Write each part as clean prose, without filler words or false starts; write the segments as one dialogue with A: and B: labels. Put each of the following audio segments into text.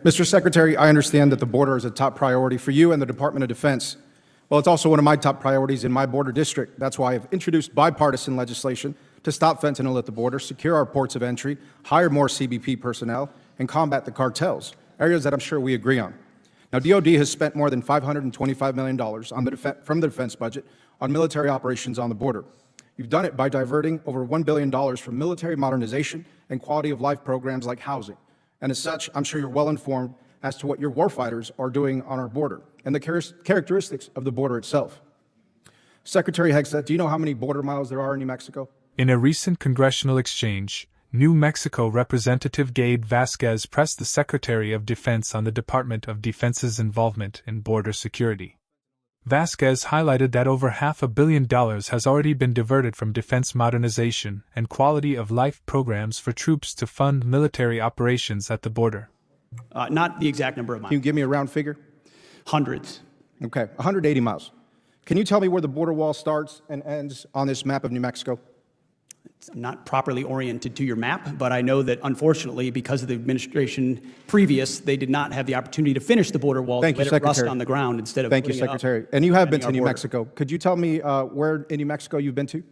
A: Mr. Secretary, I understand that the border is a top priority for you and the Department of Defense. Well, it's also one of my top priorities in my border district. That's why I've introduced bipartisan legislation to stop fentanyl at the border, secure our ports of entry, hire more CBP personnel, and combat the cartels, areas that I'm sure we agree on. Now, DOD has spent more than $525 million from the defense budget on military operations on the border. You've done it by diverting over $1 billion from military modernization and quality of life programs like housing. And as such, I'm sure you're well informed as to what your warfighters are doing on our border and the characteristics of the border itself. Secretary Hegseth, do you know how many border miles there are in New Mexico?
B: In a recent congressional exchange, New Mexico Representative Gabe Vasquez pressed the Secretary of Defense on the Department of Defense's involvement in border security. Vasquez highlighted that over $500 million has already been diverted from defense modernization and quality of life programs for troops to fund military operations at the border.
C: Not the exact number of miles.
A: Can you give me a round figure?
C: Hundreds.
A: Okay, 180 miles. Can you tell me where the border wall starts and ends on this map of New Mexico?
C: I'm not properly oriented to your map, but I know that unfortunately, because of the administration previous, they did not have the opportunity to finish the border wall.
A: Thank you,
C: let it rust
A: Secretary.
C: on the ground instead of
A: Thank you,
C: putting it up,
A: Secretary. And you have been to
C: our
A: New
C: border.
A: Mexico. Could you tell me where in New Mexico you've been to?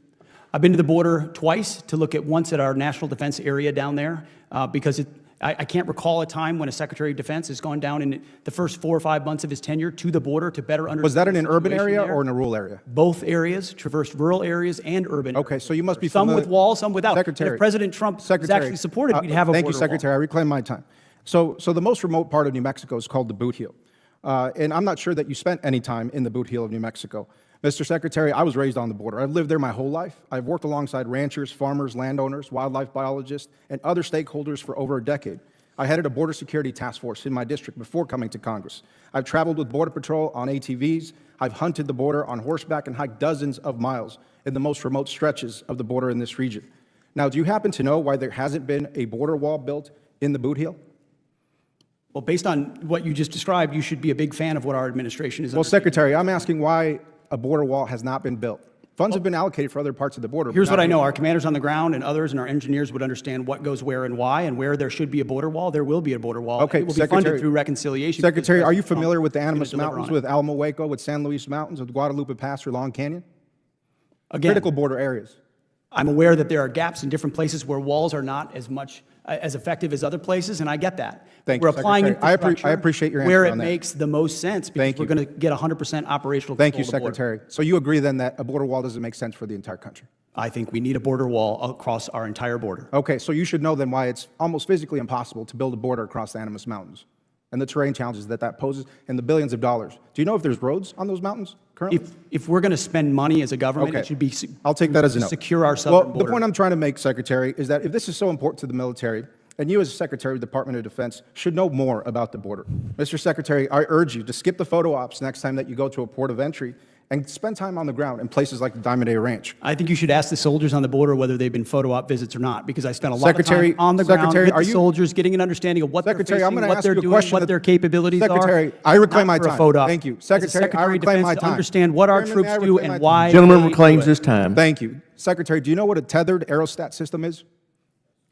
C: I've been to the border twice to look at once at our national defense area down there because I can't recall a time when a Secretary of Defense has gone down in the first 4 or 5 months of his tenure to the border to better understand.
A: Was that in an urban area
C: there.
A: or in a rural area?
C: Both areas, traversed rural areas and urban
A: Okay,
C: areas.
A: so you must be
C: some
A: familiar.
C: with walls, some without.
A: Secretary,
C: If President Trump was actually supported, we'd have a
A: thank
C: border
A: you, Secretary.
C: wall.
A: I reclaim my time. So the most remote part of New Mexico is called the Bootheel. And I'm not sure that you spent any time in the Bootheel of New Mexico. Mr. Secretary, I was raised on the border. I've lived there my whole life. I've worked alongside ranchers, farmers, landowners, wildlife biologists, and other stakeholders for over a decade. I headed a border security task force in my district before coming to Congress. I've traveled with Border Patrol on ATVs. I've hunted the border on horseback and hiked dozens of miles in the most remote stretches of the border in this region. Now, do you happen to know why there hasn't been a border wall built in the Bootheel?
C: Well, based on what you just described, you should be a big fan of what our administration is.
A: Well, Secretary, I'm asking why a border wall has not been built. Funds have been allocated for other parts of the border.
C: Here's what I know. Our commanders on the ground and others and our engineers would understand what goes where and why, and where there should be a border wall, there will be a border wall.
A: Okay,
C: it will be funded through reconciliation.
A: Secretary, are you familiar with the Animas Mountains, with Alamo Hueco, with San Luis Mountains, with Guadalupe Pass or Long Canyon?
C: Again,
A: critical border areas.
C: I'm aware that there are gaps in different places where walls are not as effective as other places, and I get that.
A: Thank
C: We're
A: you,
C: applying
A: Secretary.
C: infrastructure
A: I appreciate your answer
C: where it
A: on that.
C: makes the most sense because we're going to get 100% operational
A: Thank
C: control
A: you,
C: of the border.
A: Secretary. So you agree then that a border wall doesn't make sense for the entire country?
C: I think we need a border wall across our entire border.
A: Okay, so you should know then why it's almost physically impossible to build a border across the Animas Mountains and the terrain challenges that poses and the billions of dollars. Do you know if there's roads on those mountains currently?
C: If we're going to spend money as a government,
A: Okay.
C: it should be
A: I'll take that as a no.
C: secure our southern border.
A: The point I'm trying to make, Secretary, is that if this is so important to the military, and you as Secretary of the Department of Defense should know more about the border. Mr. Secretary, I urge you to skip the photo ops next time that you go to a port of entry and spend time on the ground in places like the Diamond A Ranch.
C: I think you should ask the soldiers on the border whether they've been photo op visits or not, because I spent a lot
A: Secretary,
C: of time on the ground with the
A: are you-
C: soldiers, getting an understanding of what
A: Secretary,
C: they're
A: I'm
C: facing,
A: gonna
C: what
A: ask
C: they're
A: you a
C: doing,
A: question
C: what
A: that-
C: their capabilities
A: Secretary,
C: are.
A: I reclaim
C: not
A: my
C: for a
A: time.
C: photo op.
A: Thank you.
C: As a
A: Secretary, I
C: Secretary of
A: reclaim my
C: Defense, to
A: time.
C: understand what our
A: Chairman,
C: troops
A: may I
C: do
A: reclaim my
C: and
A: time?
C: why.
D: Gentleman
C: they
D: reclaims
C: do it.
D: his time.
A: Thank you. Secretary, do you know what a tethered aerostat system is?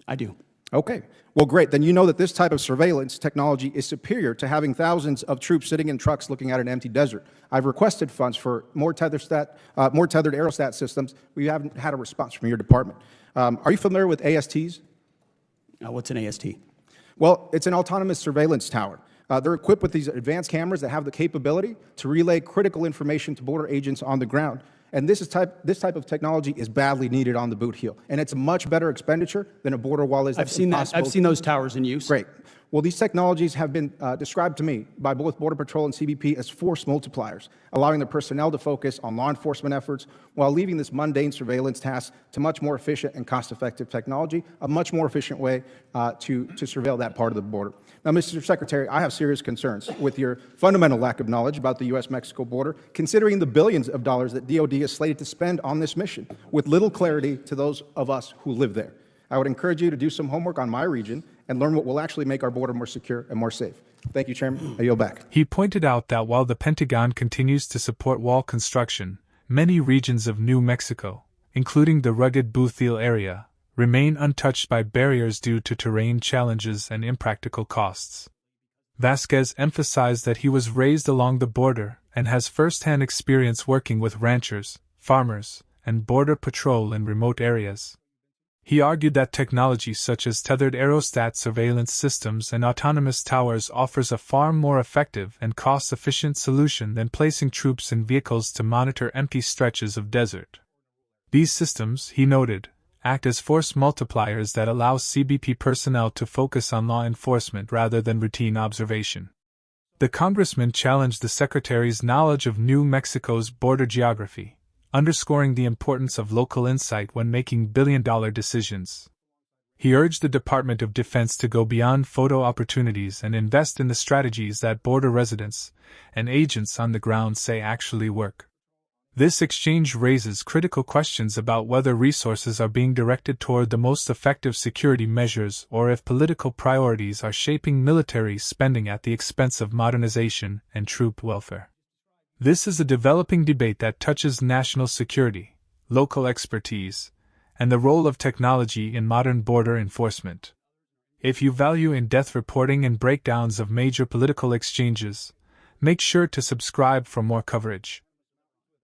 C: I do.
A: Okay. Well, great. Then you know that this type of surveillance technology is superior to having thousands of troops sitting in trucks looking at an empty desert. I've requested funds for more tethered aerostat systems. We haven't had a response from your department. Are you familiar with ASTs?
C: What's an AST?
A: Well, it's an autonomous surveillance tower. They're equipped with these advanced cameras that have the capability to relay critical information to border agents on the ground. And this type of technology is badly needed on the Bootheel. And it's a much better expenditure than a border wall is.
C: I've seen that. I've seen those towers in use.
A: Great. Well, these technologies have been described to me by both Border Patrol and CBP as force multipliers, allowing the personnel to focus on law enforcement efforts while leaving this mundane surveillance task to much more efficient and cost-effective technology, a much more efficient way to surveil that part of the border. Now, Mr. Secretary, I have serious concerns with your fundamental lack of knowledge about the U.S.-Mexico border, considering the billions of dollars that DOD is slated to spend on this mission, with little clarity to those of us who live there. I would encourage you to do some homework on my region and learn what will actually make our border more secure and more safe. Thank you, Chairman. I yield back.
B: He pointed out that while the Pentagon continues to support wall construction, many regions of New Mexico, including the rugged Bootheel area, remain untouched by barriers due to terrain challenges and impractical costs. Vasquez emphasized that he was raised along the border and has first-hand experience working with ranchers, farmers, and border patrol in remote areas. He argued that technology such as tethered aerostat surveillance systems and autonomous towers offers a far more effective and cost-efficient solution than placing troops in vehicles to monitor empty stretches of desert. These systems, he noted, act as force multipliers that allow CBP personnel to focus on law enforcement rather than routine observation. The congressman challenged the secretary's knowledge of New Mexico's border geography, underscoring the importance of local insight when making billion-dollar decisions. He urged the Department of Defense to go beyond photo opportunities and invest in the strategies that border residents and agents on the ground say actually work. This exchange raises critical questions about whether resources are being directed toward the most effective security measures or if political priorities are shaping military spending at the expense of modernization and troop welfare. This is a developing debate that touches national security, local expertise, and the role of technology in modern border enforcement. If you value in-depth reporting and breakdowns of major political exchanges, make sure to subscribe for more coverage.